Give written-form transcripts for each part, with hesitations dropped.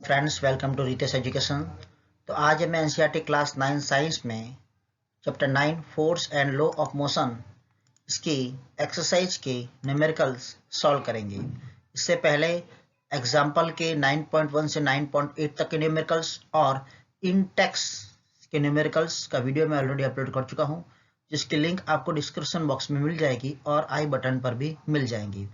Friends, welcome to Ritesh education. तो आज मैं एनसीईआरटी क्लास 9 साइंस में chapter 9 force and law of motion इसकी एक्सरसाइज के न्यूमेरिकल्स सॉल्व करेंगे। इससे पहले एग्जाम्पल के 9.1 से 9.8 तक के न्यूमेरिकल्स और इंटेक्स के न्यूमेरिकल्स का वीडियो मैं ऑलरेडी अपलोड कर चुका हूँ, जिसकी लिंक आपको डिस्क्रिप्शन बॉक्स में मिल जाएगी और आई बटन पर भी मिल जाएंगी।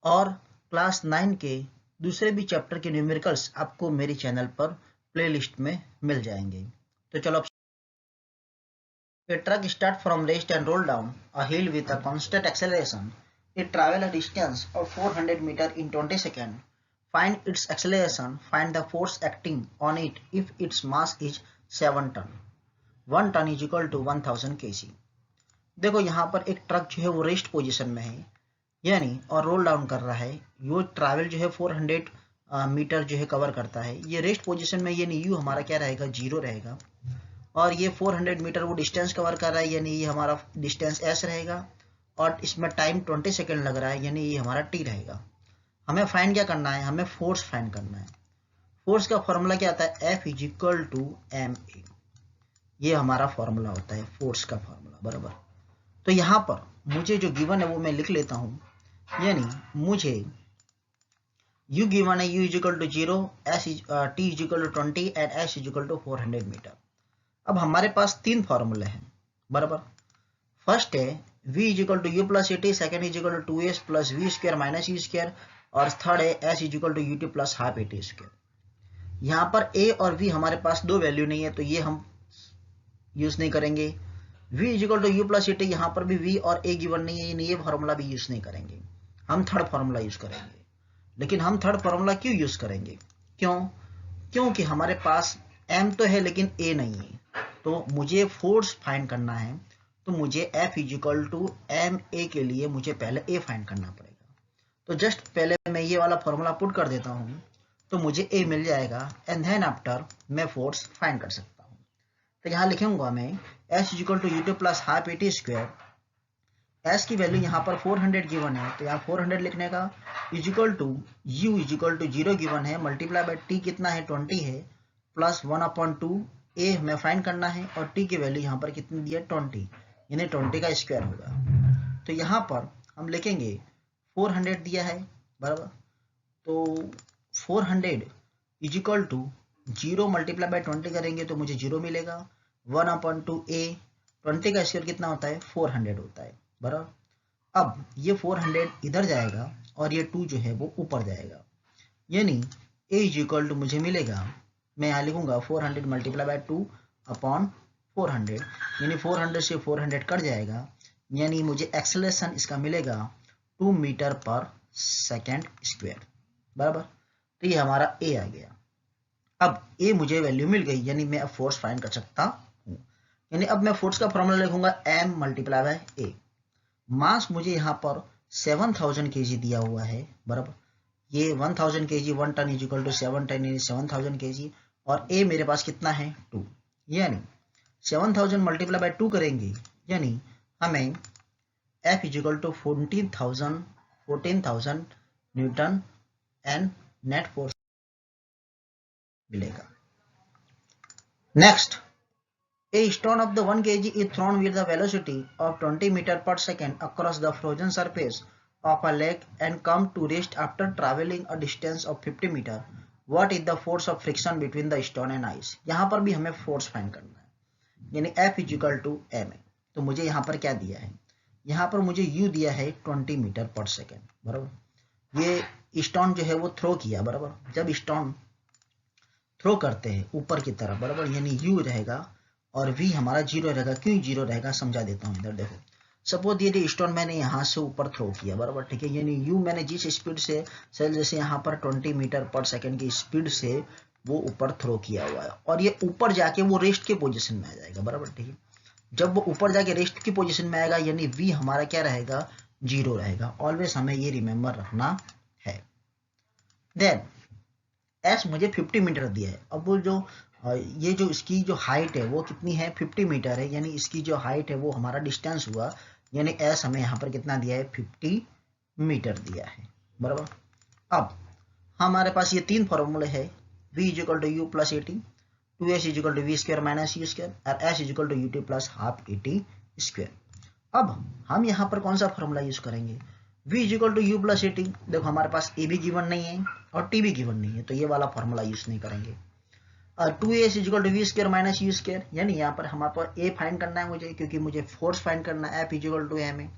और क्लास 9 के दूसरे भी चैप्टर के न्यूमेरिकल्स आपको मेरे चैनल पर प्लेलिस्ट में मिल जाएंगे। तो चलो, a truck start from rest and roll down a hill with a constant acceleration. It travel a distance of 400 meter in 20 seconds. Find its acceleration. Find the force acting on it if its mass is 7 ton. 1 ton is equal to 1000 kg. देखो यहाँ पर एक truck जो है वो rest position में है, यानी और रोल डाउन कर रहा है। यो ट्रैवल जो है 400 मीटर जो है कवर करता है। ये रेस्ट पोजीशन में, यानी यू हमारा क्या रहेगा, 0 रहेगा। और ये 400 मीटर वो डिस्टेंस कवर कर रहा है, यानी ये हमारा डिस्टेंस एस रहेगा। और इसमें टाइम 20 सेकेंड लग रहा है, यानी ये हमारा टी रहेगा। हमें फाइंड क्या करना है, हमें फोर्स फाइंड करना है। फोर्स का फॉर्मूला क्या आता है, F is equal to M A. ये हमारा फॉर्मूला होता है फोर्स का फॉर्मूला, बराबर। तो यहाँ पर मुझे जो गिवन है वो मैं लिख लेता हूँ, यानी मुझे u गिवन है, u is equal to 0, t is equal to 20 and s is equal to 400 metre. अब हमारे पास तीन फॉर्मूले हैं, बराबर। फर्स्ट है v is equal to u plus at, second is equal to 2s plus v square minus u square, और third है s is equal to ut plus half at square. यहाँ पर a और v हमारे पास दो value नहीं है, तो ये हम यूज नहीं करेंगे। v is equal to u plus at, यहाँ पर भी v और a गिवन नहीं है, ये फॉर्मूला भी यूज नहीं करेंगे। हम थर्ड फॉर्मूला यूज करेंगे। लेकिन हम थर्ड फॉर्मूला क्यों यूज करेंगे, क्योंकि हमारे पास m तो है लेकिन a नहीं है। तो मुझे फोर्स फाइंड करना है, तो मुझे F is equal to M A के लिए मुझे पहले a फाइंड करना पड़ेगा। तो जस्ट पहले मैं ये वाला फॉर्मूला पुट कर देता हूँ, तो मुझे a मिल जाएगा, एंड देन आफ्टर मैं फोर्स फाइंड कर सकता हूँ। तो यहाँ लिखूंगा मैं S is equal to u2 plus half at square. S की वैल्यू यहाँ पर 400 गिवन है, तो यहाँ 400 लिखने का, is equal to u is equal to 0 given है, मल्टीप्लाई बाय t कितना है, 20 है, प्लस 1/2 a हमें फाइंड करना है, और t की वैल्यू यहाँ पर कितनी दी है, 20, यानी 20 का स्क्वायर होगा। तो यहाँ पर हम लिखेंगे 400 दिया है, बराबर। तो 400 is equal to 0 multiply by 20 करेंगे तो मुझे 0 मिलेगा। 1/2 a, 20 का स्क्वायर कितना होता है, 400 होता है, बराबर। अब ये 400 इधर जाएगा और ये 2 जो है वो ऊपर जाएगा, यानी a इज इक्वल टू मुझे मिलेगा, मैं यहाँ लिखूंगा 400 मल्टीप्लाई बाय 2 अपॉन 400, यानी 400 से 400 कट जाएगा, यानी मुझे एक्सेलरेशन इसका मिलेगा 2 मीटर पर सेकेंड स्क्वायर, बराबर। तो ये हमारा a आ गया। अब a मुझे वैल्यू मिल गई, यानी मैं अब फोर्स फाइंड कर सकता हूँ। यानी अब मैं फोर्स का फॉर्मूला लिखूंगा m मल्टीप्लाई बाय a। मास मुझे यहाँ पर 7000 kg दिया हुआ है, बराबर। ये 1000 kg, 1 tonne is equal to 7 tonne, यानी 7000 kg, और a मेरे पास कितना है, 2, यानी 7000 मल्टीप्लाई बाय 2 करेंगे, यानी हमें F is equal to 14,000 newton and net force मिलेगा। Next, a stone of the 1 kg is thrown with the velocity of 20 meter per second across the frozen surface of a lake and come to rest after traveling a distance of 50 meter. What is the force of friction between the stone and ice? यहाँ पर भी हमें force find करना है, यानी F is equal to M A. तो मुझे यहाँ पर क्या दिया है, यहाँ पर मुझे U दिया है 20 मीटर पर सेकेंड, बराबर। ये स्टोन जो है वो थ्रो किया, बराबर। जब स्टोन थ्रो करते हैं ऊपर की तरफ, बराबर, यानी U रहेगा और v हमारा 0 रहेगा। क्यों 0 रहेगा, समझा देता हूँ। इधर देखो, सपोज ये स्टोन मैंने यहाँ से ऊपर थ्रो किया, बराबर, ठीक है, यानी u मैंने जिस स्पीड से सेल, जैसे यहाँ पर 20 मीटर पर सेकंड की स्पीड से वो ऊपर थ्रो किया हुआ है, और ये ऊपर जाके वो रेस्ट के पोजीशन में आ जाएगा, बराबर, ठीक है। जब वो ऊपर जाके रेस्ट की पोजीशन में आएगा, यानी v हमारा क्या रहेगा, 0 रहेगा। ऑलवेज हमें ये रिमेंबर रखना है। देन s मुझे 50 मीटर दिया है। अब वो जो ये जो इसकी जो हाइट है वो कितनी है, 50 मीटर है, यानी इसकी जो हाइट है वो हमारा डिस्टेंस हुआ, यानी s हमें यहाँ पर कितना दिया है, 50 मीटर दिया है, बराबर। अब हमारे पास ये तीन फॉर्मूले है, v is equal to u plus a t, 2s is equal to we square minus you square और s is equal to u t plus half a t square. अब हम यहाँ पर कौन सा फॉर्मूला यूज करेंगे, v is equal to u plus a t. देखो हमारे पास ए भी गिवन नहीं है और टी भी गिवन नहीं है, तो ये वाला फॉर्मूला यूज नहीं करेंगे। और 2s is equal to we square minus you square, यानी यहाँ पर हमारे पास ए फाइंड करना है मुझे, क्योंकि मुझे फोर्स फाइंड करना है। F is equal to M है,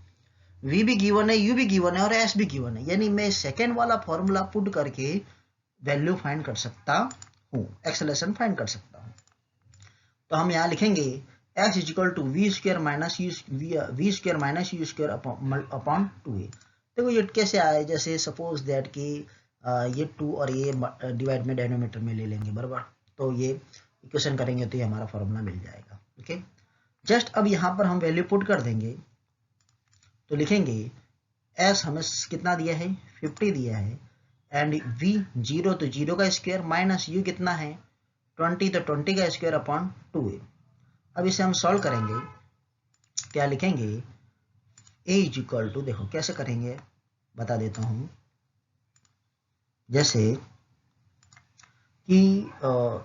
v भी गिवन है, u भी गिवन है और s भी गिवन है, यानी मैं सेकेंड वाला फॉर्मूला पुट करके वैल्यू फाइंड कर सकता हूँ, एक्सेलरेशन फाइंड कर सकता हूँ। तो हम यहाँ लिखेंगे s is equal to we square minus you square upon 2a। देखो ये कैसे आया, जैसे सपोज दैट कि ये 2 और ये डिवाइड में डिनोमिनेटर में ले लेंगे बराबर, तो ये इक्वेशन करेंगे तो ये हमारा फॉर्मूला मिल जाएगा। ओके, जस्ट अब यहाँ पर हम वैल्यू पुट कर देंगे, तो लिखेंगे s हमें कितना दिया है 50 दिया है, एंड v 0 तो 0 का स्क्वायर माइनस u कितना है 20 तो 20 का स्क्वायर अपॉन 2a। अब इसे हम सॉल्व करेंगे, क्या लिखेंगे a इज इक्वल टू, देखो कैसे करेंगे बता देता हूँ, जैसे कि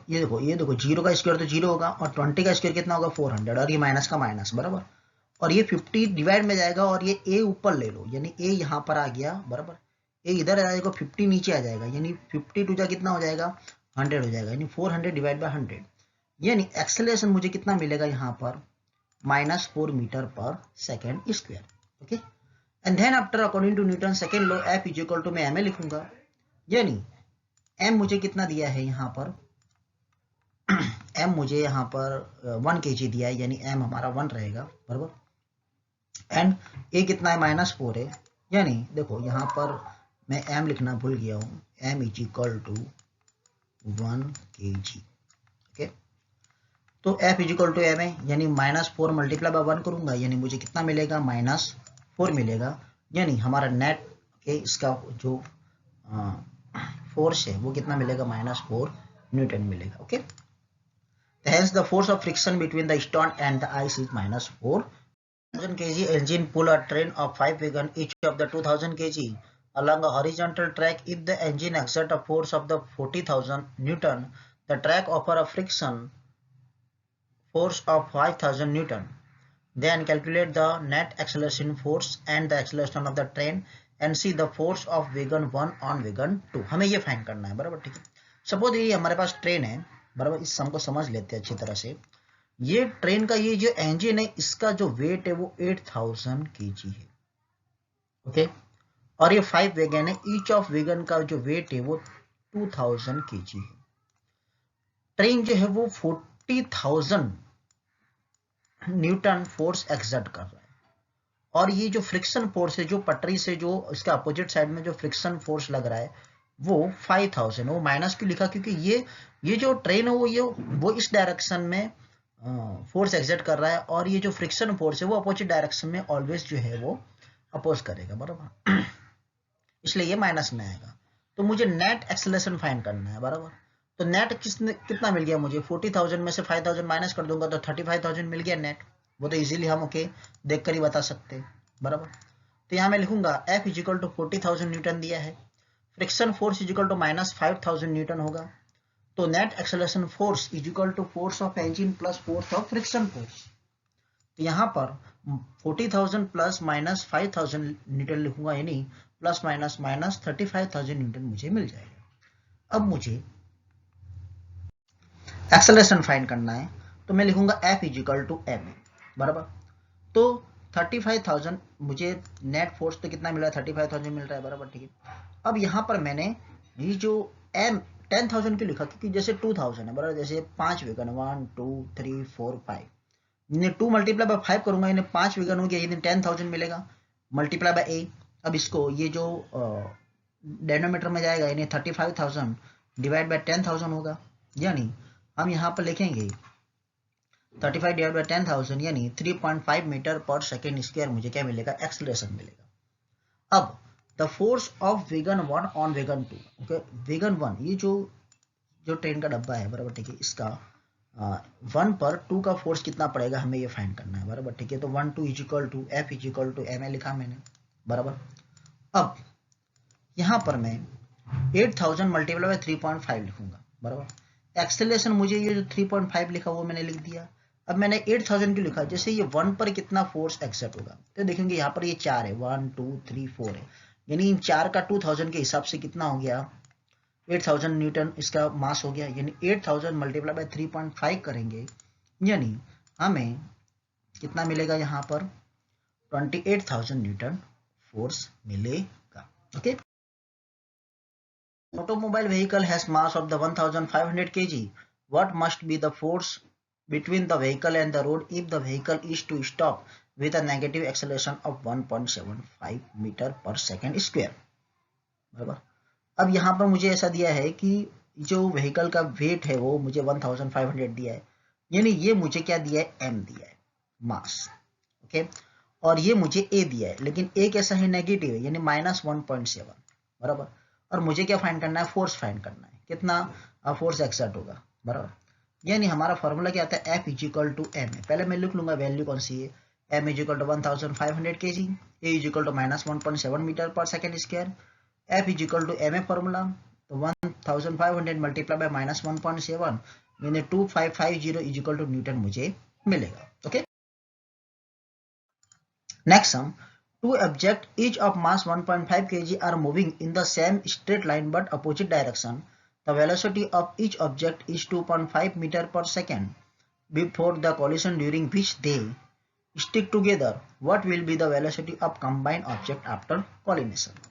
ये देखो 0 का स्क्वायर तो 0 होगा और 20 का स्क्वायर कितना होगा 400, और ये माइनस का माइनस बराबर, और ये 50 डिवाइड में जाएगा और ये a ऊपर ले लो, यानी a यहाँ पर आ गया बराबर, a इधर आ जाएगा 50 नीचे आ जाएगा, यानी 50 टू जा कितना हो जाएगा 100 हो जाएगा, यानी 400 डिवाइड बाय 100, यानी एक्सेलरेशन मुझे कितना मिलेगा यहाँ पर -4 metre per second square. Okay, and then after according to Newton second law F is equal to मैं ma लिखूंगा, यानी m मुझे कितना दिया है यहाँ पर m मुझे यहाँ पर 1 kg दिया है, यानी m हमारा 1 रहेगा बराबर, एंड a कितना है -4 है, यानी देखो यहाँ पर मैं m लिखना भूल गया हूँ, m is equal to 1 kg। Okay, तो f is equal to m है, यानी -4 मल्टीप्लाई बाय 1 करूंगा, यानी मुझे कितना मिलेगा -4 मिलेगा, यानी हमारा नेट के इसका जो फोर्स है वो कितना मिलेगा -4 न्यूटन मिलेगा। Okay, hence the force of friction between the stone and the ice is -4 2000 kg engine pull a train of 5 wagon each of the 2000 kg along a horizontal track. If the engine exert a force of the 40,000 Newton, the track offer a friction force of 5,000 Newton. Then calculate the net acceleration force and the acceleration of the train and see the force of wagon 1 on wagon 2. हमें ये find करना है बराबर, ठीक है। Suppose ये हमारे पास train है बराबर, इस सम को समझ लेते हैं अच्छी तरह से। ये ट्रेन का ये जो इंजन है इसका जो वेट है वो 8000 kg है। ओके, और ये 5 वेगन है, ईच ऑफ वेगन का जो वेट है वो 2000 kg है। ट्रेन जो है वो 40,000 न्यूटन फोर्स एक्सर्ट कर रहा है, और ये जो फ्रिक्शन फोर्स है जो पटरी से जो इसके अपोजिट साइड में जो फ्रिक्शन फोर्स लग रहा है वो 5000। वो माइनस क्यों लिखा, क्योंकि ये जो ट्रेन है वो इस डायरेक्शन में फोर्स एक्सर्ट कर रहा है, और ये जो फ्रिक्शन फोर्स है वो अपोजिट डायरेक्शन में ऑलवेज जो है वो अपोज करेगा बराबर, इसलिए ये माइनस में आएगा। तो मुझे नेट एक्सेलरेशन फाइंड करना है बराबर, तो नेट कितना मिल गया मुझे 40,000 में से 5,000 माइनस कर दूंगा तो 35,000 मिल गया नेट, वो तो इजीली हम देख कर ही बता सकते हैं बराबर। तो यहाँ मैं लिखूंगा F is equal to 40,000 newton दिया है, friction force is equal to -5,000 newton होगा, तो net acceleration force is equal to force of engine plus force of friction force. तो यहाँ पर 40,000 प्लस -5,000 न्यूटन लिखूंगा, यानी प्लस माइनस -35,000 न्यूटन मुझे मिल जाएगा। अब मुझे एक्सेलरेशन फाइंड करना है, तो मैं लिखूंगा F is equal to m बराबर, तो 35,000 मुझे नेट फोर्स तो कितना मिल रहा है 35,000 मिल रहा है बराबर, ठीक है। अब यहाँ पर मैंने ये जो m 10,000 क्यों लिखा, क्योंकि जैसे 2000 है बराबर, जैसे 5 वेगन 1 2 3 4 5, यानी 2 मल्टीप्लाई बाय 5 करूंगा, यानी 5 वेगन हो गया, यानी 10,000 मिलेगा मल्टीप्लाई बाय a। अब इसको ये जो डेनोमीटर में जाएगा, यानी 35,000 डिवाइड बाय 10,000 होगा, यानी हम यहाँ पर लिखेंगे 35 डिवाइड बाय 10,000, यानी 3.5 मीटर पर सेकेंड स्क्वायर मुझे क्या मिलेगा एक्सेलरेशन मिलेगा। अब the force of wagon 1 on wagon 2। Okay, wagon 1 ये जो ट्रेन का डब्बा है बराबर, ठीक है, इसका 1 पर 2 का फोर्स कितना पड़ेगा हमें ये फाइंड करना है बराबर, ठीक है। तो 1 2 is equal to F is equal to ma लिखा मैंने बराबर। अब यहाँ पर मैं 8000 मल्टीप्लाई बाय 3.5 लिखूंगा, बराबर। एक्सेलरेशन मुझे ये जो 3.5 लिखा वो मैंने लिख दिया। अब मैंने 8000 क्यों लिखा, जैसे ये 1 पर कितना फोर्स एक्सर्ट होगा, तो देखेंगे यहाँ पर ये 4 है, 1 2 3 4 है, यानी इन 4 का 2000 के हिसाब से कितना हो गया, 8000 न्यूटन इसका मास हो गया। यानी 8000 मल्टीप्लाई बाय 3.5 करेंगे, यानी हमें कितना मिलेगा, यहाँ पर 28,000 न्यूटन फोर्स मिलेगा। Okay, automobile vehicle has mass of the 1500 kg. What must be the force between the vehicle and the road if the vehicle is to stop with a negative acceleration of 1.75 metre per second square. बराबर। अब यहाँ पर मुझे ऐसा दिया है कि जो व्हीकल का वेट है वो मुझे 1500 दिया है, यानी ये मुझे क्या दिया है, m दिया है, मास। ओके, और ये मुझे a दिया है, लेकिन a कैसा है, नेगेटिव है, यानी -1.7। बराबर। और मुझे क्या फाइंड करना है, फोर्स फाइंड करना है, कितना फोर्स एक्सर्ट होगा। बराबर। यानी हमारा फॉर्मूला क्या आता है, F इजिकल टू एम है। पहले मैं लिख लूंगा वैल्यू कौन सी है, M is equal to 1500 kg, A is equal to -1.7 metre per second square, F is equal to M है फॉर्मूला, तो 1500 मल्टीप्लाई बाय -1.7 यानी 2550 इजिकल टू न्यूटन मुझे मिलेगा। Okay, next sum, two objects each of mass 1.5 kg are moving in the same straight line but opposite direction. The velocity of each object is 2.5 meter per second before the collision, during which they stick together. What will be the velocity of combined object after collision?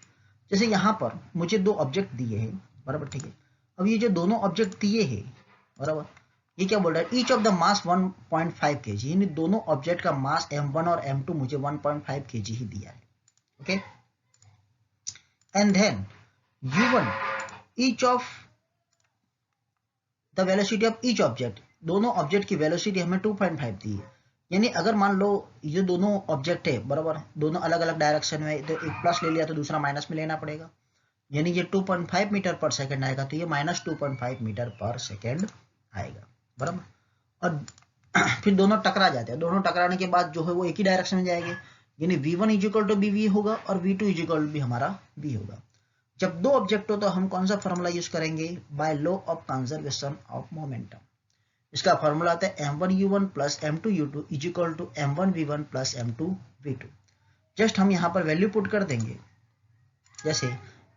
जैसे यहाँ पर मुझे दो object दिए हैं, बराबर, ठीक है। अब ये जो दोनों ऑब्जेक्ट दिए हैं, बराबर, ये क्या बोल रहा है, each of the mass 1.5 kg, यानी दोनों ऑब्जेक्ट का मास m1 और m2 मुझे 1.5 kg ही दिया है। Okay, and then u1 each of the velocity of each object, दोनों ऑब्जेक्ट की वेलोसिटी हमें 2.5 दी है। यानी अगर मान लो ये दोनों ऑब्जेक्ट है, बराबर, दोनों अलग अलग डायरेक्शन में, तो एक प्लस ले लिया तो दूसरा माइनस में लेना पड़ेगा, यानी ये 2.5 मीटर पर सेकेंड आएगा, तो ये -2.5 मीटर पर सेकेंड आएगा। बराबर। और फिर दोनों टकरा जाते हैं, दोनों टकराने के बाद जो है वो एक ही डायरेक्शन में जाएंगे, यानी v1 इजिकल टू bv होगा और v2 इजिकल भी हमारा v होगा। जब दो ऑब्जेक्ट हो तो हम कौन सा फॉर्मूला यूज करेंगे, by law of conservation of momentum. इसका फॉर्मूला आता है m1u1 plus m2u2 equal to m1v1 plus m2v2। Just हम यहाँ पर वैल्यू पुट कर देंगे, जैसे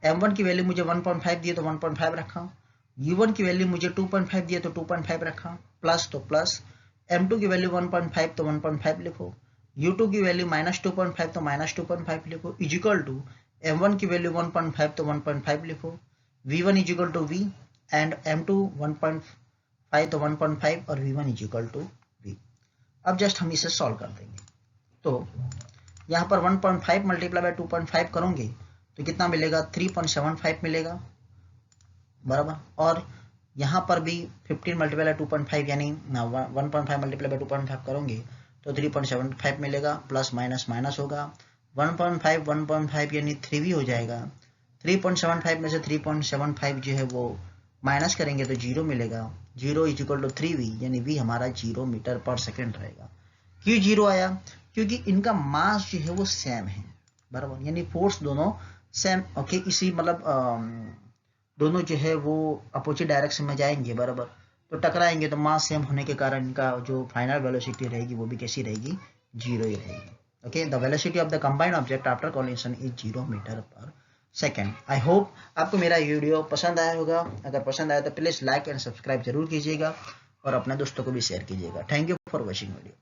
m1 की वैल्यू मुझे 1.5 दिए तो 1.5 रखा, u1 की वैल्यू मुझे 2.5 दिए तो 2.5 रखा, प्लस तो प्लस, m2 की वैल्यू 1.5 तो 1.5 लिखो, u2 की वैल्यू -2.5 तो -2.5 लिखो, इजिकल टू m1 की वैल्यू 1.5 तो 1.5 लिखो, v1 is equal to v and m2 1.5 तो 1.5 और v1 इजिकल टू v। अब जस्ट हम इसे सॉल्व कर देंगे, तो यहाँ पर 1.5 मल्टीप्लाई बाय 2.5 करोगे तो कितना मिलेगा, 3.75 मिलेगा। बराबर। और यहाँ पर भी 15 मल्टीप्लाई 2.5 यानी 1.5 मल्टीप्लाई बाय 2.5 करोगे तो 3.75 मिलेगा, प्लस माइनस माइनस होगा, 1.5 यानी 3v हो जाएगा, 3.75 में से 3.75 जो है वो माइनस करेंगे तो 0 मिलेगा, 0 इजिकल टू 3v यानी v हमारा 0 मीटर पर सेकेंड रहेगा। क्यों 0 आया, क्योंकि इनका मास जो है वो सेम है। बराबर, यानी फोर्स दोनों सेम। ओके, इसी मतलब दोनों जो है वो अपोजिट डायरेक्शन में जाएंगे, बराबर, तो टकराएंगे, तो मास सेम होने के कारण इनका जो फाइनल वेलोसिटी रहेगी वो भी कैसी रहेगी, 0 ही रहेगी। Okay, the velocity of the combined object after collision is 0 metre per second. I hope आपको मेरा वीडियो पसंद आया होगा। अगर पसंद आया तो प्लीज लाइक एंड सब्सक्राइब जरूर कीजिएगा और अपने दोस्तों को भी शेयर कीजिएगा। Thank you for watching video.